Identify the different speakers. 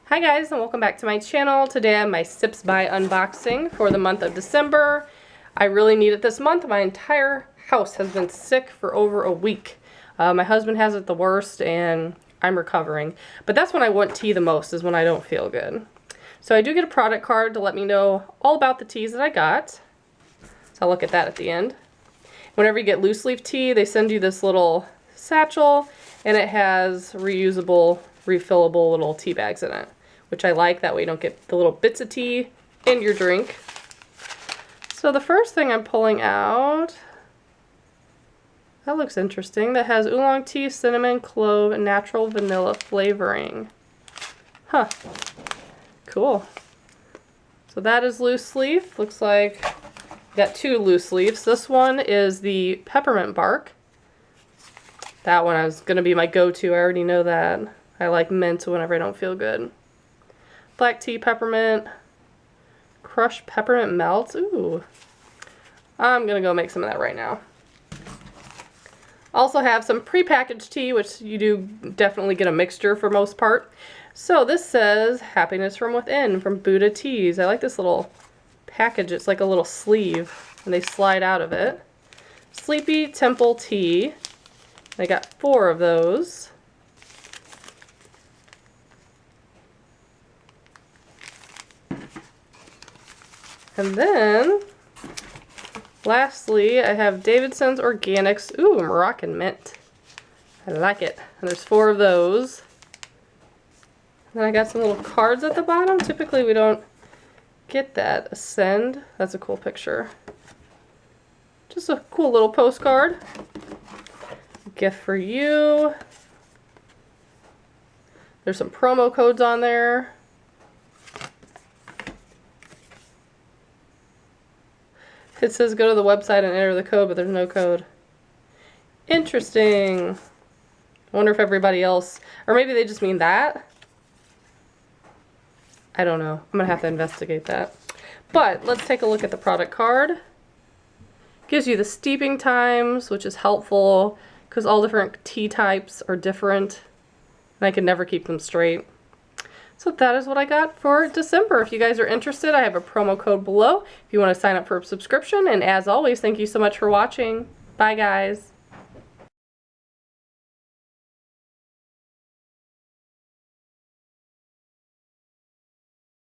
Speaker 1: Hi guys, and welcome back to my channel. Today I have my Sips by unboxing for the month of December. I really need it this month. My entire house has been sick for over a week. My husband has it the worst and I'm recovering. But that's when I want tea the most, is when I don't feel good. So I do get a product card to let me know all about the teas that I got. So I'll look at that at the end. Whenever you get loose leaf tea, they send you this little satchel and it has reusable, refillable little tea bags in it, which I like. That way you don't get the little bits of tea in your drink. So the first thing I'm pulling out, that looks interesting. That has oolong tea, cinnamon, clove, and natural vanilla flavoring. Huh. Cool. So that is loose leaf. Looks like got two loose leaves. This one is the Peppermint Bark. That one is going to be my go-to. I already know that. I like mint whenever I don't feel good. Black tea, peppermint, crushed peppermint melt. Ooh. I'm going to go make some of that right now. Also have some prepackaged tea, which you do definitely get a mixture for most part. So this says Happiness from Within from Buddha Teas. I like this little package. It's like a little sleeve and they slide out of it. Sleepy Temple Tea. I got 4 of those. And then, lastly, I have Davidson's Organics. Ooh, Moroccan mint. I like it. And there's 4 of those. And then I got some little cards at the bottom. Typically we don't get that. Ascend. That's a cool picture. Just a cool little postcard. Gift for you. There's some promo codes on there. It says go to the website and enter the code, but there's no code. Interesting. I wonder if everybody else, or maybe they just mean that. I don't know. I'm going to have to investigate that. But let's take a look at the product card. Gives you the steeping times, which is helpful because all different tea types are different and I can never keep them straight. So that is what I got for December. If you guys are interested, I have a promo code below if you want to sign up for a subscription. And as always, thank you so much for watching. Bye guys.